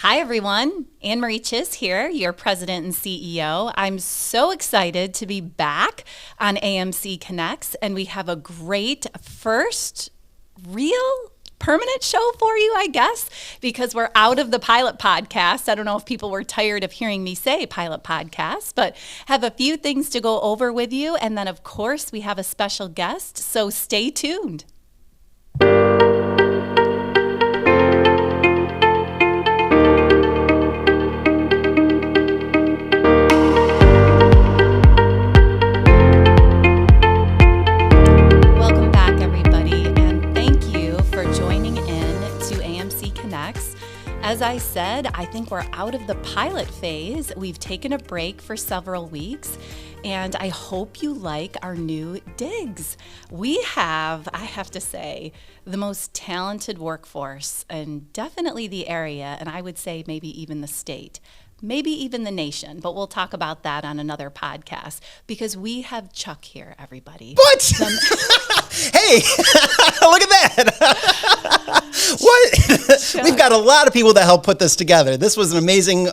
Hi, everyone. AnneMarie Czyz here, your president and CEO. I'm so excited to be back on AMC Connects, and we have a great first real permanent show for you, I guess, because we're out of the pilot podcast. I don't know if people were tired of hearing me say pilot podcast, but have a few things to go over with you. And then, of course, we have a special guest, so stay tuned. As I said, I think we're out of the pilot phase. We've taken a break for several weeks, and I hope you like our new digs. We have, I have to say, the most talented workforce, and definitely the area, and I would say maybe even the state. Maybe even the nation, but we'll talk about that on another podcast because we have Chuck here, everybody. What? Hey, look at that. What? We've got a lot of people that helped put this together. This was an amazing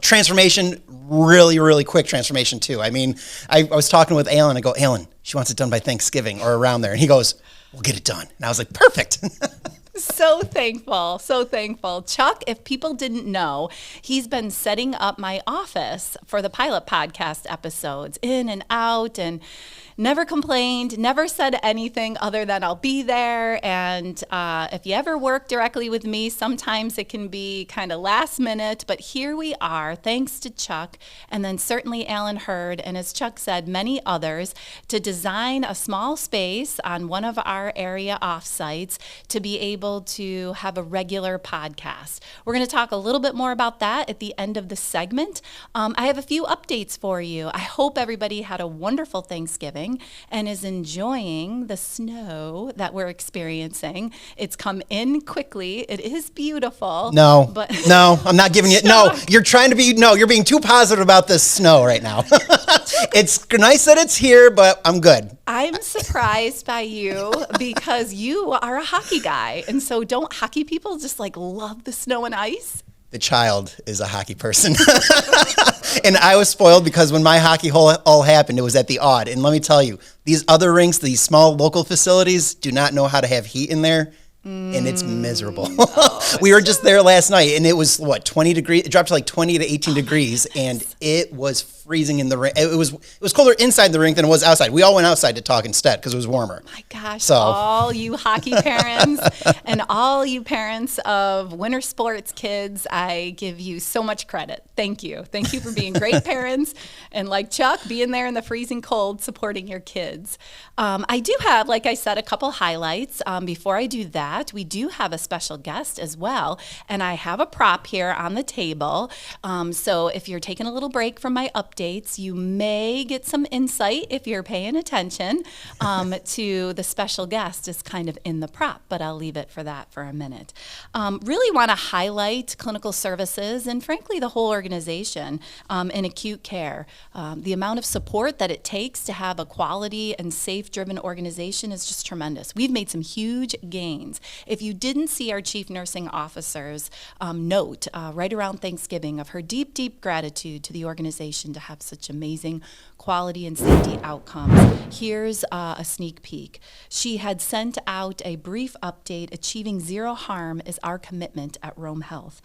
transformation, really quick transformation too. I mean, I was talking with Alan. I go, Alan, she wants it done by Thanksgiving or around there. And he goes, we'll get it done. And I was like, perfect. So thankful, so thankful. Chuck, if people didn't know, he's been setting up my office for the pilot podcast episodes, in and out, and never complained, never said anything other than I'll be there. And if you ever work directly with me, sometimes it can be kind of last minute, but here we are, thanks to Chuck, and then certainly Alan Hurd, and as Chuck said, many others, to design a small space on one of our area offsites to be able to have a regular podcast. We're going to talk a little bit more about that at the end of the segment. I have a few updates for you. I hope everybody had a wonderful Thanksgiving and is enjoying the snow that we're experiencing. It's come in quickly. It is beautiful. No, I'm not giving it. No, you're being too positive about this snow right now. It's nice that it's here, but I'm good. I'm surprised by you because you are a hockey guy. And so don't hockey people just love the snow and ice? The child is a hockey person. And I was spoiled because when my hockey all happened, it was at the Odd. And let me tell you, these other rinks, these small local facilities, do not know how to have heat in there. And it's miserable. We were just there last night, and it was, 20 degrees? It dropped to 20 to 18 degrees, and it was freezing in the rink. It was colder inside the rink than it was outside. We all went outside to talk instead because it was warmer. My gosh, all you hockey parents and all you parents of winter sports kids, I give you so much credit. Thank you. Thank you for being great parents and, like Chuck, being there in the freezing cold supporting your kids. I do have, like I said, a couple highlights. Before I do that, we do have a special guest as well, and I have a prop here on the table. So if you're taking a little break from my updates, you may get some insight if you're paying attention to the special guest is kind of in the prop, but I'll leave it for that for a minute. Really want to highlight clinical services and frankly the whole organization in acute care. The amount of support that it takes to have a quality and safe-driven organization is just tremendous. We've made some huge gains. If you didn't see our chief nursing officer's note right around Thanksgiving of her deep gratitude to the organization to have such amazing quality and safety outcomes, here's a sneak peek. She had sent out a brief update, achieving zero harm is our commitment at Rome Health.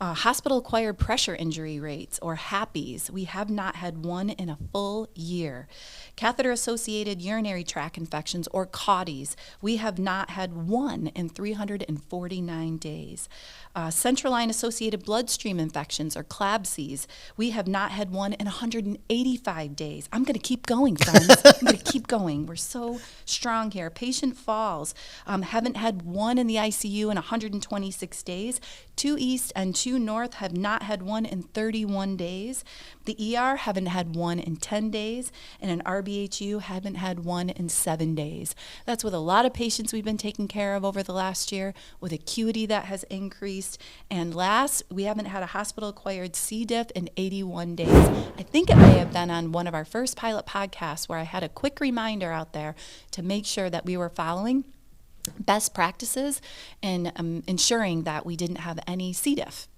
Hospital-acquired pressure injury rates, or HAPIs, we have not had one in a full year. Catheter-associated urinary tract infections, or CAUTIs, we have not had one in 349 days. Central line-associated bloodstream infections, or CLABSIs, we have not had one in 185 days. I'm going to keep going, friends. I'm going to keep going. We're so strong here. Patient falls, haven't had one in the ICU in 126 days. 2 East and 2 North have not had one in 31 days. The ER haven't had one in 10 days, and an RBHU haven't had one in 7 days. That's with a lot of patients we've been taking care of over the last year, with acuity that has increased. And last, we haven't had a hospital-acquired C. diff in 81 days. I think it may have been on one of our first pilot podcasts where I had a quick reminder out there to make sure that we were following best practices in ensuring that we didn't have any C. diff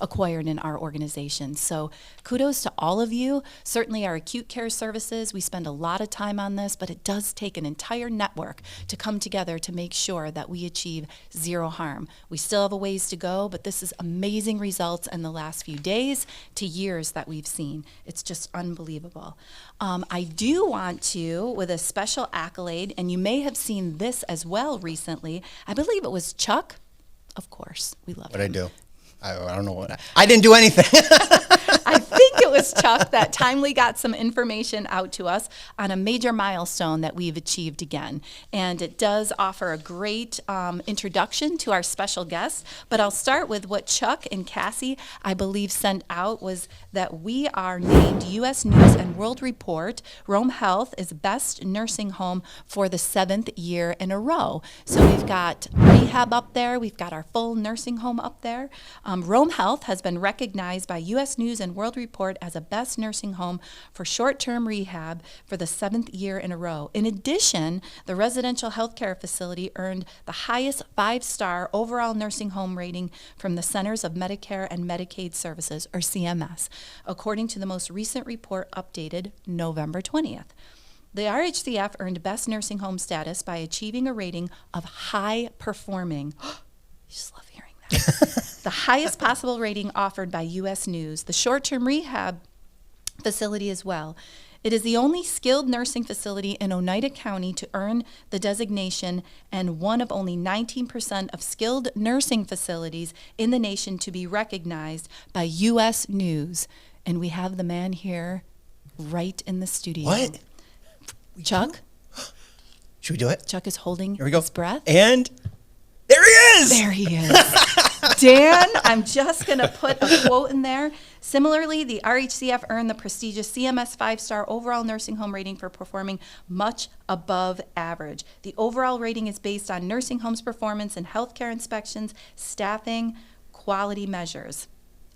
acquired in our organization. So kudos to all of you. Certainly our acute care services, we spend a lot of time on this, but it does take an entire network to come together to make sure that we achieve zero harm. We still have a ways to go, but this is amazing results in the last few days to years that we've seen. It's just unbelievable. I do want to, with a special accolade, and you may have seen this as well recently, I believe it was Chuck. Of course, we love What'd him. I do? I don't know what I didn't do anything. I think it was Chuck that timely got some information out to us on a major milestone that we've achieved again. And it does offer a great introduction to our special guest. But I'll start with what Chuck and Cassie, I believe, sent out was that we are named U.S. News and World Report. Rome Health is best nursing home for the 7th year in a row. So we've got rehab up there. We've got our full nursing home up there. Rome Health has been recognized by U.S. News and World Report as a best nursing home for short-term rehab for the 7th year in a row. In addition, the residential healthcare facility earned the highest 5-star overall nursing home rating from the Centers of Medicare and Medicaid Services, or CMS, according to the most recent report updated November 20th. The RHCF earned best nursing home status by achieving a rating of high performing. You just love hearing that. The highest possible rating offered by U.S. News, the short-term rehab facility as well. It is the only skilled nursing facility in Oneida County to earn the designation and one of only 19% of skilled nursing facilities in the nation to be recognized by U.S. News. And we have the man here right in the studio. What? Chuck? Should we do it? Chuck is holding Here we go. his breath. And there he is. There he is. Dan, I'm just going to put a quote in there. Similarly, the RHCF earned the prestigious CMS 5-star overall nursing home rating for performing much above average. The overall rating is based on nursing homes' performance in healthcare inspections, staffing, quality measures.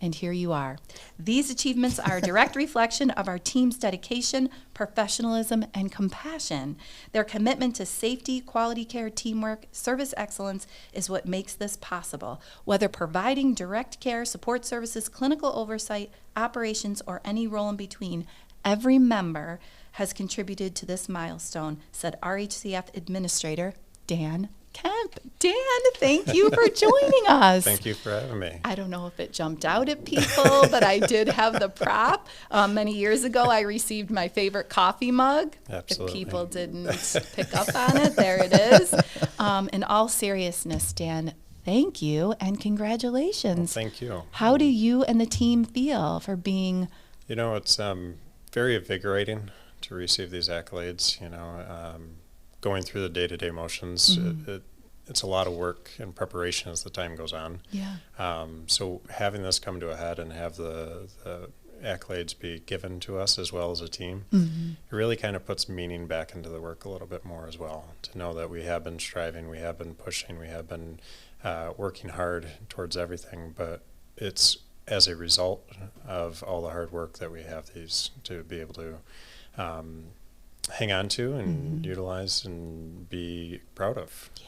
And here you are. These achievements are a direct reflection of our team's dedication, professionalism, and compassion. Their commitment to safety, quality care, teamwork, service excellence is what makes this possible. Whether providing direct care, support services, clinical oversight, operations, or any role in between, every member has contributed to this milestone, said RHCF Administrator Dan Kemp. Dan, thank you for joining us. Thank you for having me. I don't know if it jumped out at people, but I did have the prop. Many years ago, I received my favorite coffee mug. Absolutely. If people didn't pick up on it, there it is. In all seriousness, Dan, thank you and congratulations. Well, thank you. How do you and the team feel for being? You know, it's very invigorating to receive these accolades. Going through the day-to-day motions, it's a lot of work and preparation as the time goes on. Yeah. So having this come to a head and have the accolades be given to us as well as a team, it really kind of puts meaning back into the work a little bit more as well. To know that we have been striving, we have been pushing, we have been working hard towards everything, but it's as a result of all the hard work that we have these to be able to hang on to and utilize and be proud of. Yeah.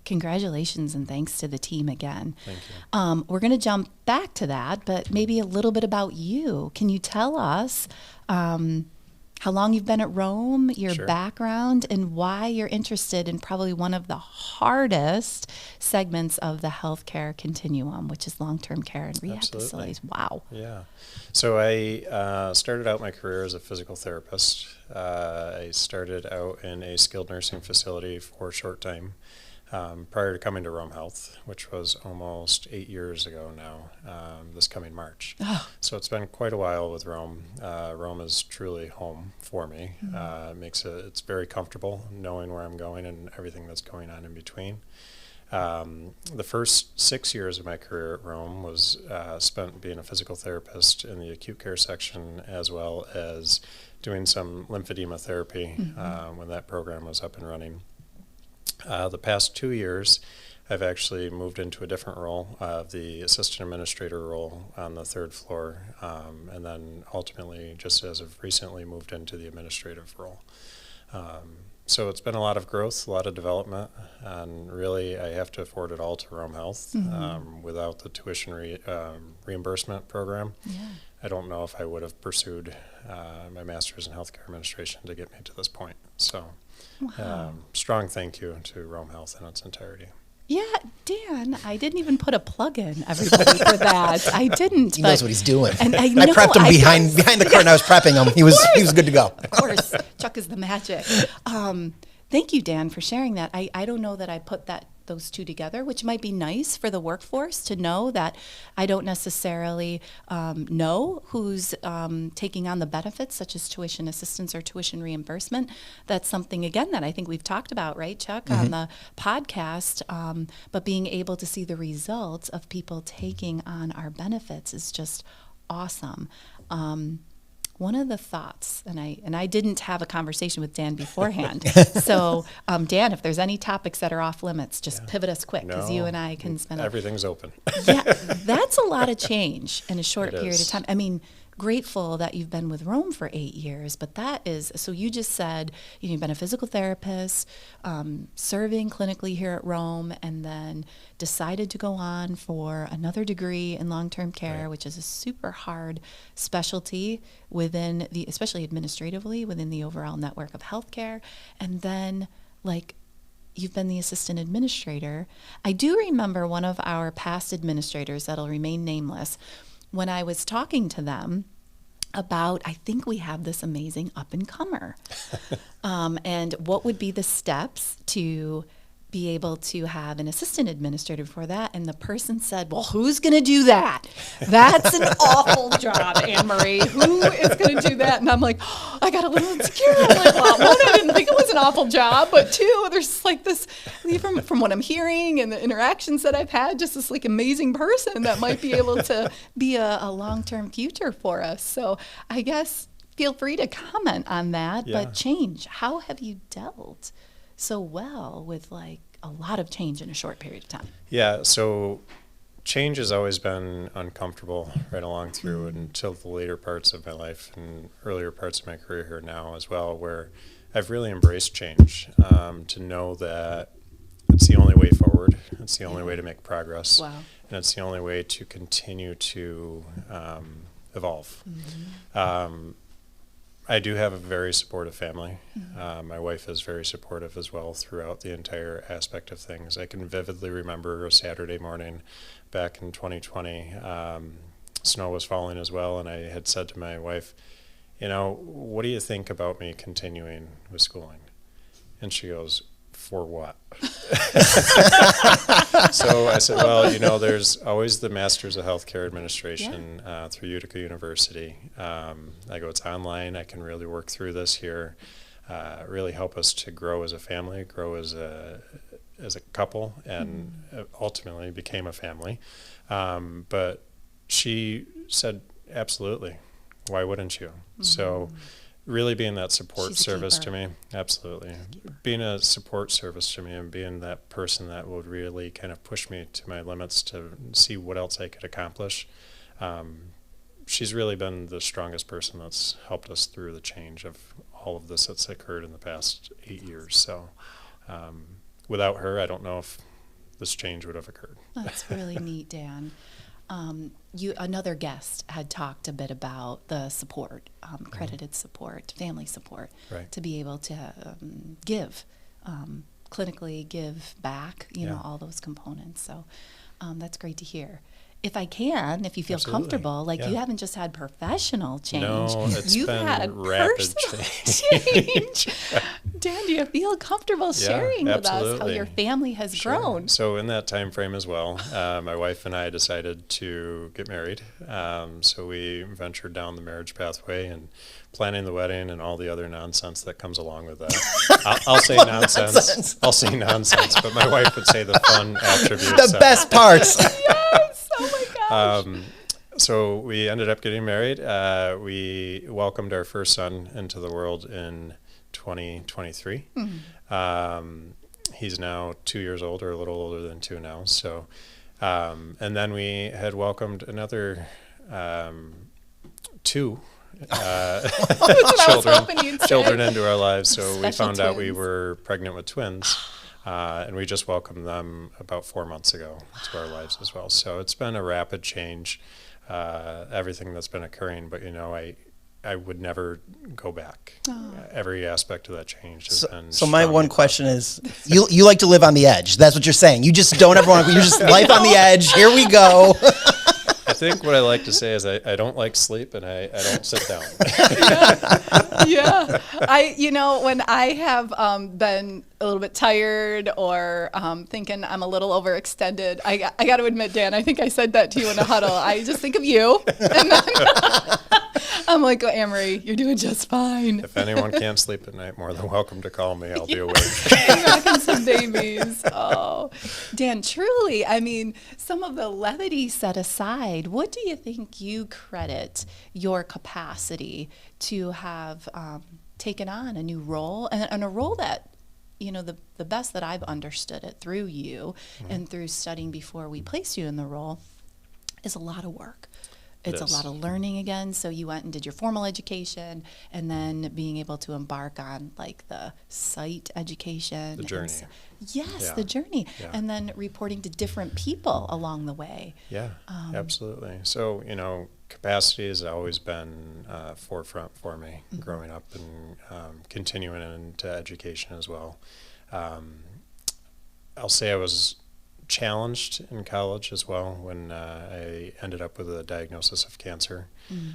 Congratulations and thanks to the team again. Thank you. We're going to jump back to that, but maybe a little bit about you. Can you tell us how long you've been at Rome, your Sure. background, and why you're interested in probably one of the hardest segments of the healthcare continuum, which is long-term care and rehab Absolutely. facilities? Wow. Yeah. So I started out my career as a physical therapist. I started out in a skilled nursing facility for a short time prior to coming to Rome Health, which was almost 8 years ago now, this coming March. Oh. So it's been quite a while with Rome. Rome is truly home for me. It's very comfortable knowing where I'm going and everything that's going on in between. The first 6 years of my career at Rome was spent being a physical therapist in the acute care section, as well as doing some lymphedema therapy when that program was up and running. The past 2 years, I've actually moved into a different role, the assistant administrator role on the 3rd floor, and then ultimately, just as of recently, moved into the administrative role. So it's been a lot of growth, a lot of development, and really I have to afford it all to Rome Health. Without the tuition reimbursement program, I don't know if I would have pursued my master's in healthcare administration to get me to this point. So strong thank you to Rome Health in its entirety. Yeah, Dan, I didn't even put a plug in, everybody, for that. I didn't. He knows what he's doing. And I prepped him behind the curtain. I was prepping him. He was good to go. Of course. Chuck is the magic. Thank you, Dan, for sharing that. I don't know that I put those two together, which might be nice for the workforce to know that I don't necessarily know who's taking on the benefits, such as tuition assistance or tuition reimbursement. That's something, again, that I think we've talked about, right, Chuck, on the podcast. But being able to see the results of people taking on our benefits is just awesome. One of the thoughts, and I didn't have a conversation with Dan beforehand. So, Dan, if there's any topics that are off limits, just pivot us quick, because you and I can spend everything's open. Yeah, that's a lot of change in a short period of time. I mean, grateful that you've been with Rome for 8 years, but that is, so you just said you've been a physical therapist, serving clinically here at Rome, and then decided to go on for another degree in long-term care, which is a super hard specialty within especially administratively, within the overall network of healthcare. And then, you've been the assistant administrator. I do remember one of our past administrators that'll remain nameless, when I was talking to them about, I think we have this amazing up-and-comer, and what would be the steps to be able to have an assistant administrator for that. And the person said, well, who's going to do that? That's an awful job, AnneMarie. Who is going to do that? And I'm like, I got a little insecure. I'm like, well, one, I didn't think it was an awful job, but two, there's this, from what I'm hearing and the interactions that I've had, just this amazing person that might be able to be a long-term future for us. So I guess feel free to comment on that, but change. How have you dealt so well with a lot of change in a short period of time? Yeah, so change has always been uncomfortable right along through until the later parts of my life and earlier parts of my career here now as well, where I've really embraced change, to know that it's the only way forward, it's the only way to make progress, and it's the only way to continue to evolve. I do have a very supportive family. My wife is very supportive as well throughout the entire aspect of things. I can vividly remember a Saturday morning back in 2020. Snow was falling as well, and I had said to my wife, what do you think about me continuing with schooling? And she goes, for what? So I said, well, there's always the Masters of Healthcare Administration through Utica University. I go, it's online. I can really work through this here, really help us to grow as a family, grow as a couple, and ultimately became a family. But she said, absolutely. Why wouldn't you? So really being that support service to me, absolutely. Being a support service to me and being that person that would really kind of push me to my limits to see what else I could accomplish. She's really been the strongest person that's helped us through the change of all of this that's occurred in the past 8 years. So without her, I don't know if this change would have occurred. That's really neat, Dan. Another guest had talked a bit about the support, credited support, family support, to be able to give, clinically give back, all those components. So that's great to hear. If you feel comfortable, you haven't just had professional change. No, you've been had rapid personal change. Dan, do you feel comfortable sharing with us how your family has grown? So in that time frame as well, my wife and I decided to get married. So we ventured down the marriage pathway and planning the wedding and all the other nonsense that comes along with that. I'll say nonsense. I'll say nonsense, but my wife would say the fun attributes. The best parts. Yes. Oh my gosh. So we ended up getting married. We welcomed our first son into the world in 2023. He's now 2 years old, or a little older than 2 now. So, and then we had welcomed another 2 That's what I was hoping you'd say. children into our lives. So we Special found out we twins. were pregnant with twins, and we just welcomed them about 4 months ago to our lives as well. So it's been a rapid change, everything that's been occurring. But I would never go back. Every aspect of that change has been. So my strongly one question is, you like to live on the edge. That's what you're saying. You just don't ever want to, you're just life on the edge. Here we go. I think what I like to say is I don't like sleep and I don't sit down. Yeah. When I have been a little bit tired or thinking I'm a little overextended, I got to admit, Dan, I think I said that to you in a huddle. I just think of you. And then I'm like, oh, AnneMarie, you're doing just fine. If anyone can't sleep at night, more than welcome to call me. I'll be awake. You're rocking some babies. Oh, Dan, truly, I mean, some of the levity set aside, what do you think you credit your capacity to have taken on a new role and a role that, the best that I've understood it through you and through studying before we placed you in the role is a lot of work. It's a lot of learning again. So you went and did your formal education and then being able to embark on like the site education. The journey. The journey. Yeah. And then reporting to different people along the way. Yeah, absolutely. So, capacity has always been forefront for me growing up and continuing into education as well. I'll say I was challenged in college as well when I ended up with a diagnosis of cancer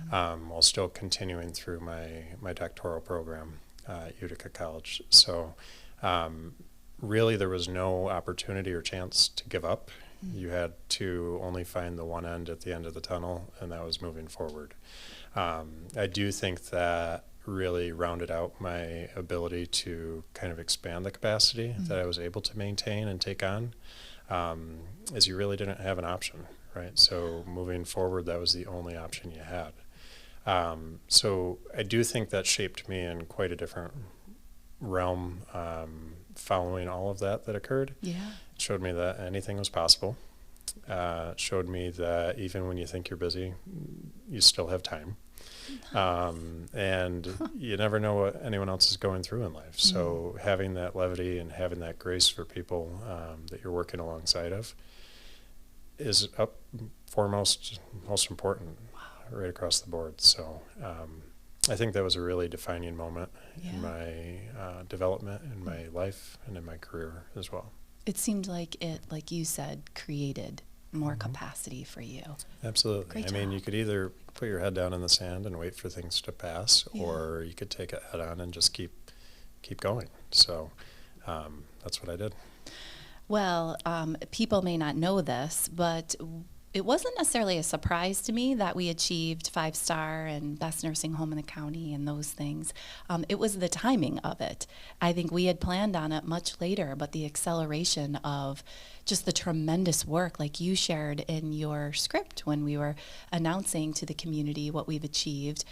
while still continuing through my doctoral program at Utica College. So really there was no opportunity or chance to give up. You had to only find the one end at the end of the tunnel, and that was moving forward. I do think that really rounded out my ability to kind of expand the capacity that I was able to maintain and take on. As you really didn't have an option, right? So moving forward, that was the only option you had. So I do think that shaped me in quite a different realm following all of that occurred. Yeah. It showed me that anything was possible. Showed me that even when you think you're busy, you still have time. And you never know what anyone else is going through in life. So having that levity and having that grace for people that you're working alongside of is foremost, most important right across the board. So I think that was a really defining moment in my development, in my life, and in my career as well. It seemed like it, like you said, created more capacity for you. Absolutely. Great I mean, job. you could either put your head down in the sand and wait for things to pass, or you could take it head on and just keep going. So that's what I did. Well, people may not know this, but it wasn't necessarily a surprise to me that we achieved 5-star and best nursing home in the county and those things. It was the timing of it. I think we had planned on it much later, but the acceleration of just the tremendous work, like you shared in your script when we were announcing to the community what we've achieved,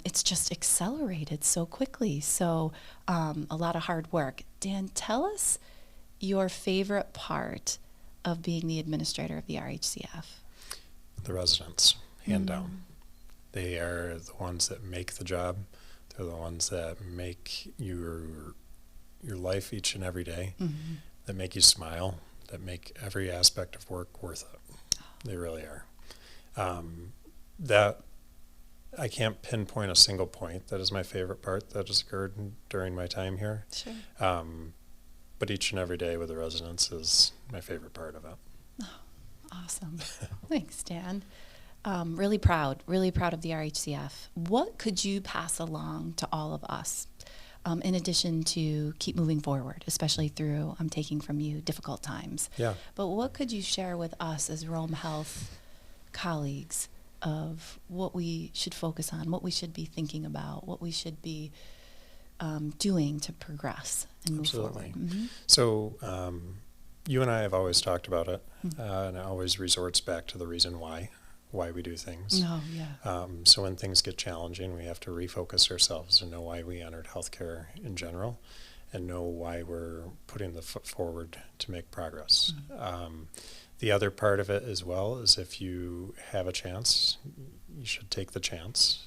it's just accelerated so quickly. So a lot of hard work. Dan, tell us your favorite part of being the administrator of the RHCF. The residents, hand down. They are the ones that make the job. They're the ones that make your life each and every day, that make you smile, that make every aspect of work worth it. They really are. That I can't pinpoint a single point that is my favorite part that has occurred during my time here. Sure. But each and every day with the residents is my favorite part of it. Awesome. Thanks, Dan. Really proud of the RHCF. What could you pass along to all of us, in addition to keep moving forward, especially through, I'm taking from you, difficult times? Yeah. But what could you share with us as Rome Health colleagues of what we should focus on, what we should be thinking about, what we should be doing to progress and move Absolutely. forward? So you and I have always talked about it, and it always resorts back to the reason why we do things. Oh, yeah. So when things get challenging, we have to refocus ourselves and know why we entered healthcare in general, and know why we're putting the foot forward to make progress. The other part of it as well is if you have a chance, you should take the chance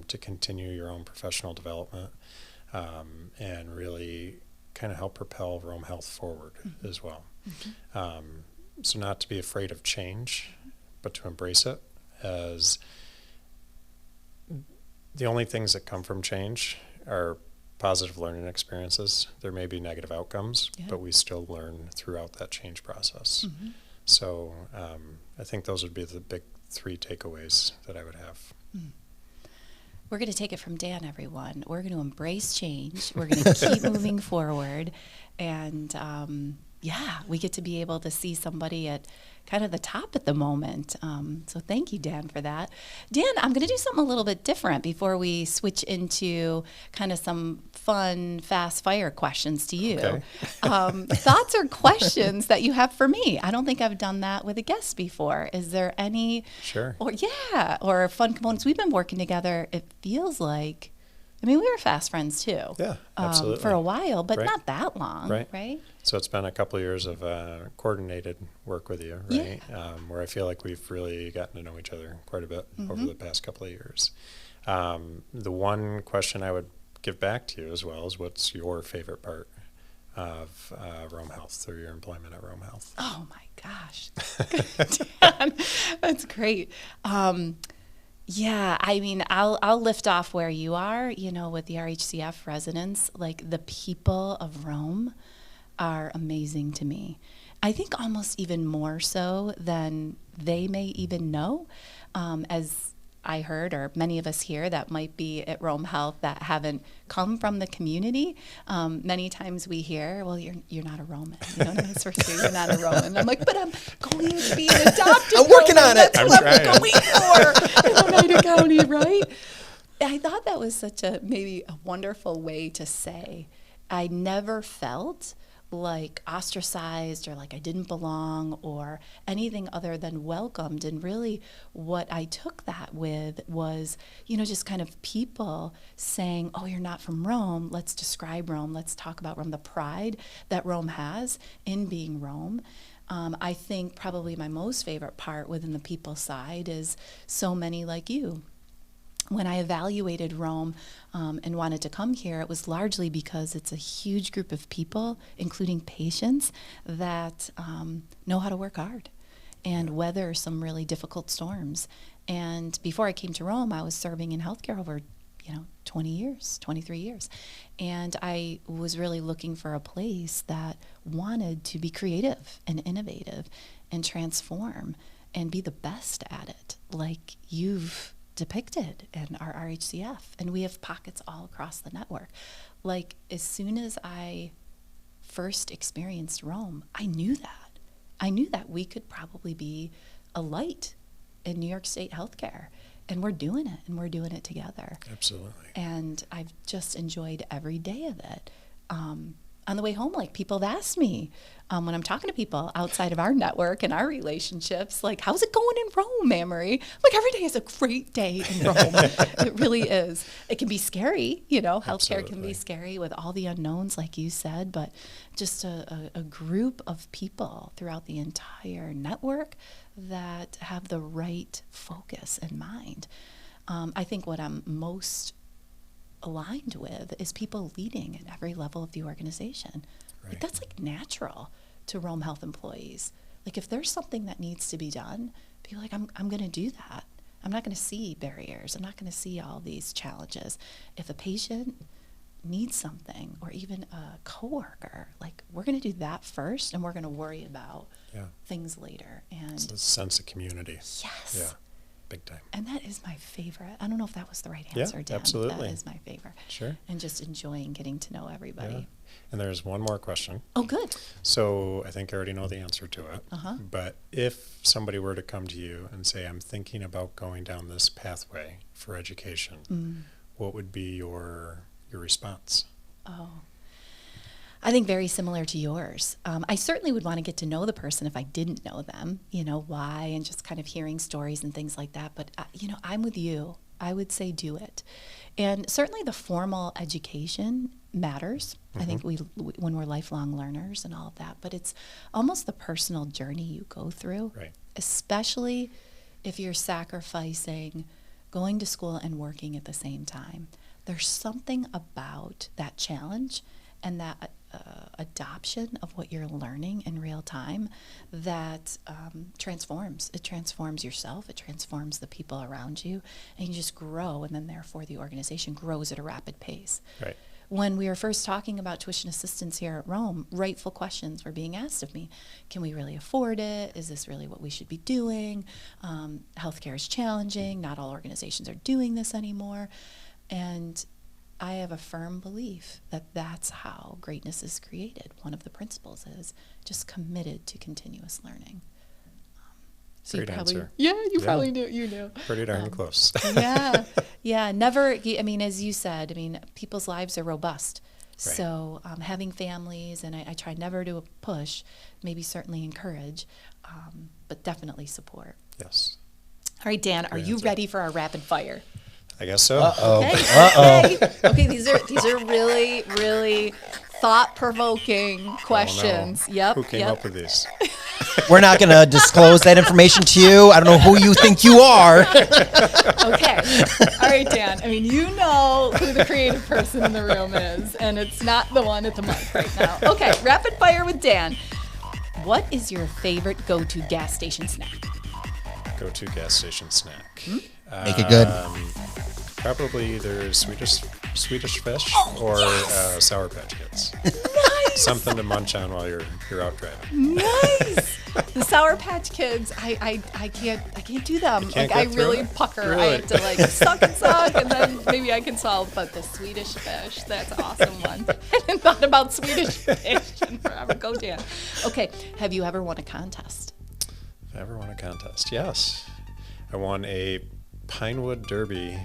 to continue your own professional development, and really kind of help propel Rome Health forward as well. So not to be afraid of change, but to embrace it as the only things that come from change are positive learning experiences. There may be negative outcomes, but we still learn throughout that change process. So I think those would be the big 3 takeaways that I would have. We're going to take it from Dan, everyone. We're going to embrace change. We're going to keep moving forward. And we get to be able to see somebody at kind of the top at the moment. So thank you, Dan, for that. Dan, I'm going to do something a little bit different before we switch into kind of some fun, fast fire questions to you. Okay. Thoughts or questions that you have for me? I don't think I've done that with a guest before. Is there any? Sure. Or fun components? We've been working together, it feels like. I mean, we were fast friends too. Yeah, absolutely. For a while, but Right. not that long, right? So it's been a couple of years of coordinated work with you, right? Where I feel like we've really gotten to know each other quite a bit over the past couple of years. The one question I would give back to you as well is, what's your favorite part of Rome Health through your employment at Rome Health? Oh my gosh, Dan, that's great. I mean, I'll lift off where you are, with the RHCF residents. Like, the people of Rome are amazing to me. I think almost even more so than they may even know. As I heard, or many of us here that might be at Rome Health that haven't come from the community, many times we hear, well, you're not a Roman. You don't know what it's supposed to do. You're not a Roman. I'm like, but I'm going to be an adopted I'm working Roman. on it. That's what I'm going for in Oneida County, right? I thought that was such maybe a wonderful way to say, I never felt like ostracized or like I didn't belong or anything other than welcomed. And really what I took that with was, just kind of people saying, oh, you're not from Rome. Let's describe Rome. Let's talk about Rome, the pride that Rome has in being Rome. I think probably my most favorite part within the people side is so many like you. When I evaluated Rome and wanted to come here, it was largely because it's a huge group of people, including patients, that know how to work hard and weather some really difficult storms. And before I came to Rome, I was serving in healthcare over 20 years, 23 years. And I was really looking for a place that wanted to be creative and innovative and transform and be the best at it, like you've depicted in our RHCF, and we have pockets all across the network. Like, as soon as I first experienced Rome, I knew that we could probably be a light in New York State healthcare, and we're doing it together. Absolutely. And I've just enjoyed every day of it. On the way home, like, people have asked me when I'm talking to people outside of our network and our relationships, like, how's it going in Rome, ANneMarie? Like, every day is a great day in Rome. It really is. It can be scary, healthcare can be scary with all the unknowns, like you said, but just a group of people throughout the entire network that have the right focus in mind. I think what I'm most aligned with is people leading at every level of the organization. Right. Like, that's like natural to Rome Health employees. Like, if there's something that needs to be done, be like, I'm going to do that. I'm not going to see barriers. I'm not going to see all these challenges. If a patient needs something, or even a coworker, like, we're going to do that first, and we're going to worry about things later. And it's a sense of community. Yes. Yeah. Big time. And that is my favorite. I don't know if that was the right answer, Dan. Absolutely. That is my favorite. Sure. And just enjoying getting to know everybody. Yeah. And there's one more question. Oh, good. So I think I already know the answer to it. But if somebody were to come to you and say, I'm thinking about going down this pathway for education, what would be your response? Oh, I think very similar to yours. I certainly would want to get to know the person if I didn't know them, why, and just kind of hearing stories and things like that. But, I'm with you. I would say do it. And certainly the formal education matters. I think we when we're lifelong learners and all of that. But it's almost the personal journey you go through, Right. especially if you're sacrificing going to school and working at the same time. There's something about that challenge and that adoption of what you're learning in real time that transforms. It transforms yourself. It transforms the people around you. And you just grow, and then therefore the organization grows at a rapid pace. Right. When we were first talking about tuition assistance here at Rome, rightful questions were being asked of me. Can we really afford it? Is this really what we should be doing? Healthcare is challenging. Not all organizations are doing this anymore. And I have a firm belief that that's how greatness is created. One of the principles is just committed to continuous learning. Great answer. Yeah, you probably knew. You knew. Pretty darn close. Yeah. Never. I mean, as you said, I mean, people's lives are robust. Right. So having families, and I try never to push, maybe certainly encourage, but definitely support. Yes. All right, Dan, are you ready for our rapid fire? I guess so. Okay, these are really, really thought-provoking questions. Oh, no. Yep. Who came up with these? We're not going to disclose that information to you. I don't know who you think you are. Okay. All right, Dan. I mean, you know who the creative person in the room is, and it's not the one at the mic right now. Okay, rapid fire with Dan. What is your favorite go-to gas station snack? Go-to gas station snack. Make it good. Probably either Swedish fish or Sour Patch Kids. Nice. Something to munch on while you're out driving. Nice. The Sour Patch Kids, I can't do them. Can't Like I get through really it? pucker. Really? I have to like suck, and then maybe I can solve. But the Swedish fish, that's an awesome one. I hadn't thought about Swedish fish in forever. Go Dan. Okay. Have you ever won a contest? If I ever won a contest, yes. I won a Pinewood Derby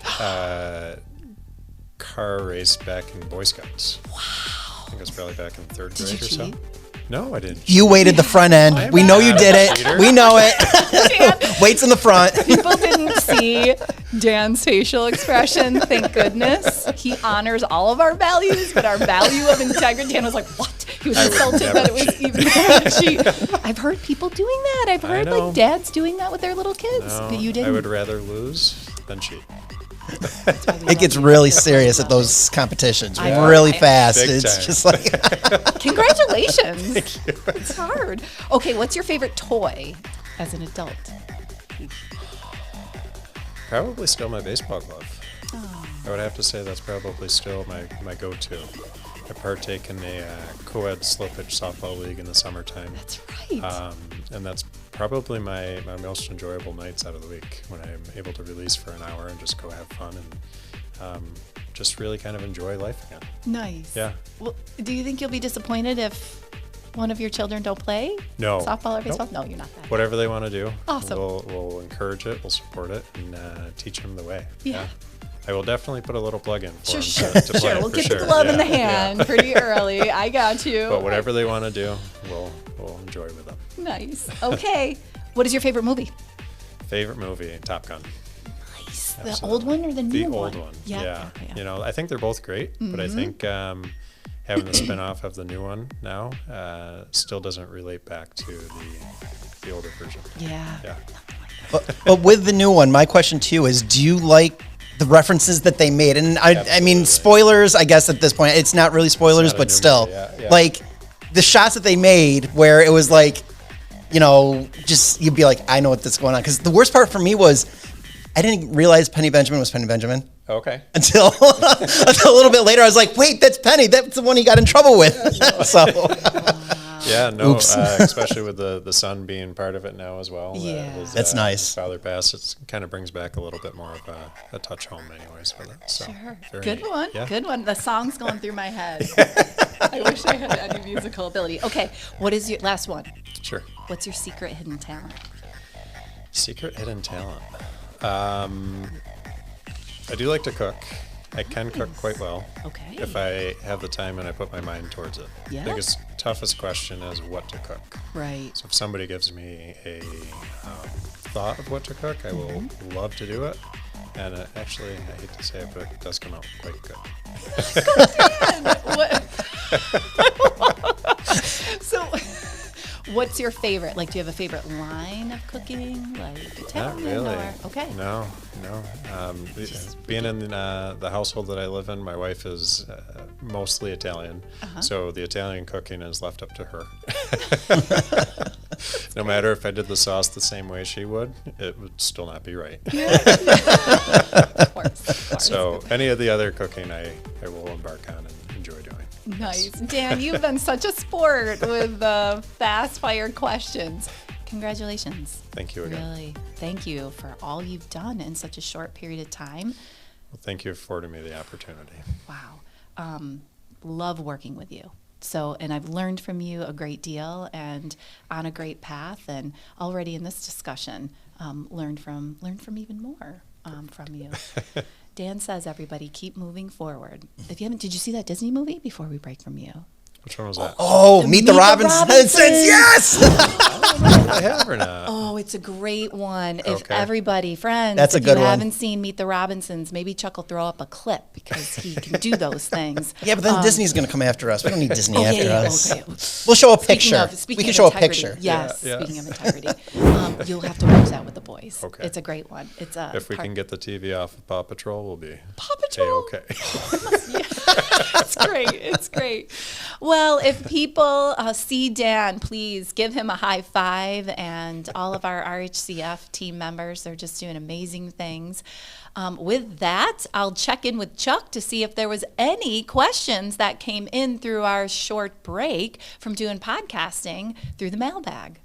car race back in Boy Scouts. Wow. I think it was probably back in third grade or so. cheat? No, I didn't. You waited the front end. We know you did it. We know it. Waits in the front. People didn't see Dan's facial expression. Thank goodness. He honors all of our values, but our value of integrity. Dan was like, what? He was insulted that it was even cheat. I've heard people doing that. I've heard like dads doing that with their little kids. No, But you didn't. I would rather lose than cheat. It gets really serious at those competitions. I know. Really fast. Big It's time. just like Congratulations. Thank you. It's hard. Okay, what's your favorite toy as an adult? Probably still my baseball glove. I would have to say that's probably still my go-to. I partake in a co-ed slow-pitch softball league in the summertime. That's right. And that's probably my most enjoyable nights out of the week, when I'm able to release for an hour and just go have fun and just really kind of enjoy life again. Nice. Yeah. Well, do you think you'll be disappointed if one of your children don't play No. softball or baseball? Nope. No, you're not that. Whatever they want to do, Awesome. we'll encourage it, we'll support it, and teach them the way. Yeah. I will definitely put a little plug in for Sure. them to play. Sure, we'll for get sure. the glove in the Yeah, hand pretty early. I got you. But whatever they want to do, we'll enjoy with them. Nice. Okay. What is your favorite movie? Favorite movie, Top Gun. Nice. Absolutely. The old one or the new The one? old one. Yeah. Yeah. Okay. You know, I think they're both great, but I think having the spin-off of the new one now still doesn't relate back to the older version. Yeah. Yeah. but with the new one, my question to you is, do you like the references that they made? And I mean, Absolutely. spoilers, I guess at this point, it's not really spoilers, It's not a but new still, movie, yeah. like the shots that they made where it was like, you know, just, you'd be like, I know what this is going on. Because the worst part for me was, I didn't realize Penny Benjamin was Penny Benjamin Okay. until until a little bit later. I was like, wait, that's Penny. That's the one he got in trouble with. So Yeah, no, Oops. especially with the son being part of it now as well. Yeah. His That's nice. father passed. It kind of brings back a little bit more of a touch home, anyways, with it. So, Sure. very Good neat. one. Yeah. Good one. The song's going through my head. I wish I had any musical ability. Okay. What is your last one? Sure. What's your secret hidden talent? Secret hidden talent. I do like to cook. I can cook quite well. Okay. If I have the time and I put my mind towards it. Yeah. Biggest, toughest question is what to cook. Right. So if somebody gives me a thought of what to cook, I will love to do it. And actually, I hate to say it, but it does come out quite good. What? So, What's your favorite? Like, do you have a favorite line of cooking? Like Italian? Not really. Or, okay. No. Being in the household that I live in, my wife is mostly Italian, so the Italian cooking is left up to her. No matter if I did the sauce the same way she would, it would still not be right. Of course. So any of the other cooking I will embark on and enjoy doing. Nice. Dan, you've been such a sport with the fast-fire questions. Congratulations. Thank you again. Really, thank you for all you've done in such a short period of time. Well, thank you for affording me the opportunity. Wow. Love working with you. So, and I've learned from you a great deal and on a great path, and already in this discussion, learned from even more from you. Dan says, everybody, keep moving forward. If you haven't, did you see that Disney movie before we break from you? Which one was that? Oh, Meet the Robinsons. Yes. I have or not? Oh, it's a great one. If Okay. everybody, friends, That's a if good you one. haven't seen Meet the Robinsons, maybe Chuck will throw up a clip because he can do those things. Yeah, but then Disney's going to come after us. We don't need Disney Oh, after yeah, us. okay. We'll show a picture. Speaking We can of show a integrity, picture. Yes, Yeah. speaking of integrity. You'll have to watch that with the boys. Okay. It's a great one. It's a If we can get the TV off of Paw Patrol, we'll be Paw Patrol. okay. It's great. It's great. Well, if people see Dan, please give him a high five, and all of our RHCF team members, they're just doing amazing things. With that, I'll check in with Chuck to see if there was any questions that came in through our short break from doing podcasting through the mailbag.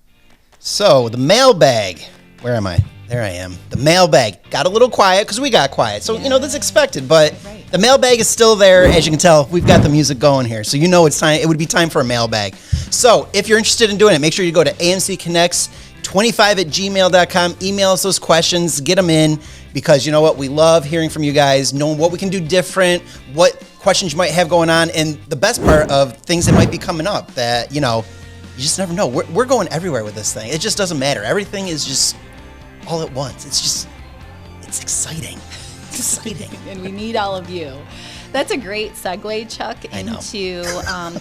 So, the mailbag. Where am I? There I am. The mailbag got a little quiet because we got quiet. So, that's expected, but Right. the mailbag is still there. As you can tell, we've got the music going here. So, it's time. It would be time for a mailbag. So, if you're interested in doing it, make sure you go to AMC Connects 25@gmail.com. Email us those questions. Get them in because you know what? We love hearing from you guys, knowing what we can do different, what questions you might have going on, and the best part of things that might be coming up that, you just never know. We're going everywhere with this thing. It just doesn't matter. Everything is just all at once. It's exciting. It's exciting. And we need all of you. That's a great segue, Chuck, I know. into,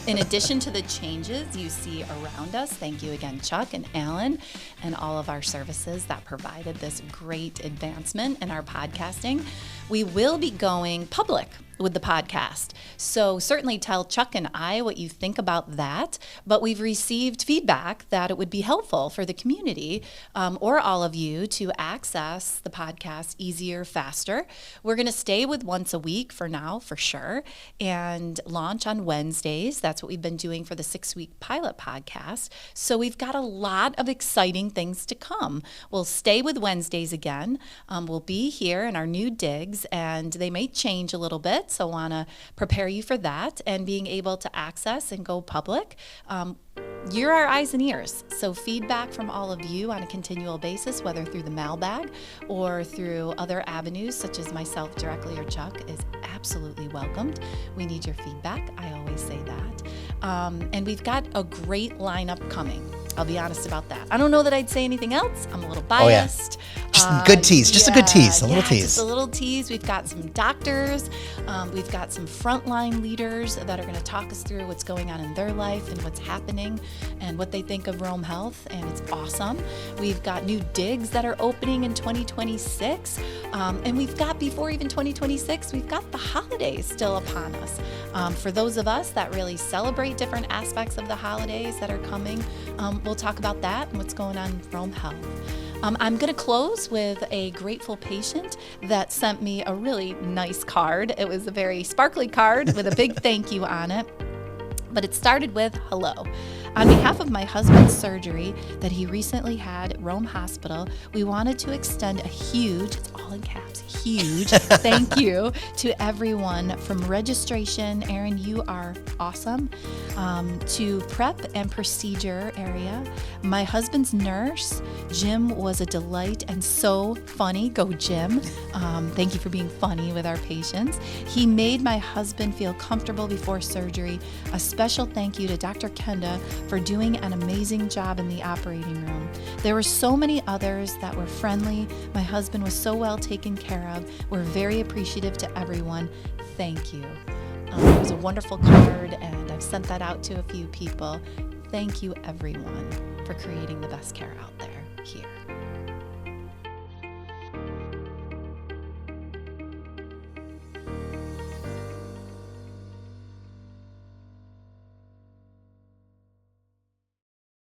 in addition to the changes you see around us, thank you again, Chuck and Alan, and all of our services that provided this great advancement in our podcasting. We will be going public with the podcast. So certainly tell Chuck and I what you think about that, but we've received feedback that it would be helpful for the community or all of you to access the podcast easier, faster. We're going to stay with once a week for now, for sure, and launch on Wednesdays. That's what we've been doing for the 6-week pilot podcast. So we've got a lot of exciting things to come. We'll stay with Wednesdays again. We'll be here in our new digs, and they may change a little bit. So want to prepare you for that and being able to access and go public. You're our eyes and ears. So feedback from all of you on a continual basis, whether through the mailbag or through other avenues such as myself directly or Chuck, is absolutely welcomed. We need your feedback. I always say that. And we've got a great lineup coming. I'll be honest about that. I don't know that I'd say anything else. I'm a little biased. Just a good tease. Just a good tease. A little tease. Just a little tease. We've got some doctors. We've got some frontline leaders that are going to talk us through what's going on in their life and what's happening and what they think of Rome Health, and it's awesome. We've got new digs that are opening in 2026. And we've got, before even 2026, we've got the holidays still upon us. For those of us that really celebrate different aspects of the holidays that are coming, we'll talk about that and what's going on in Rome Health. I'm going to close with a grateful patient that sent me a really nice card. It was a very sparkly card with a big thank you on it. But it started with, hello. On behalf of my husband's surgery that he recently had at Rome Hospital, we wanted to extend a huge, it's all in caps, huge thank you to everyone from registration, Erin, you are awesome, to prep and procedure area. My husband's nurse, Jim, was a delight and so funny. Go, Jim. Thank you for being funny with our patients. He made my husband feel comfortable before surgery. A special thank you to Dr. Kenda for doing an amazing job in the operating room. There were so many others that were friendly. My husband was so well taken care of. We're very appreciative to everyone. Thank you. It was a wonderful card, and I've sent that out to a few people. thank you, everyone, for creating the best care out there.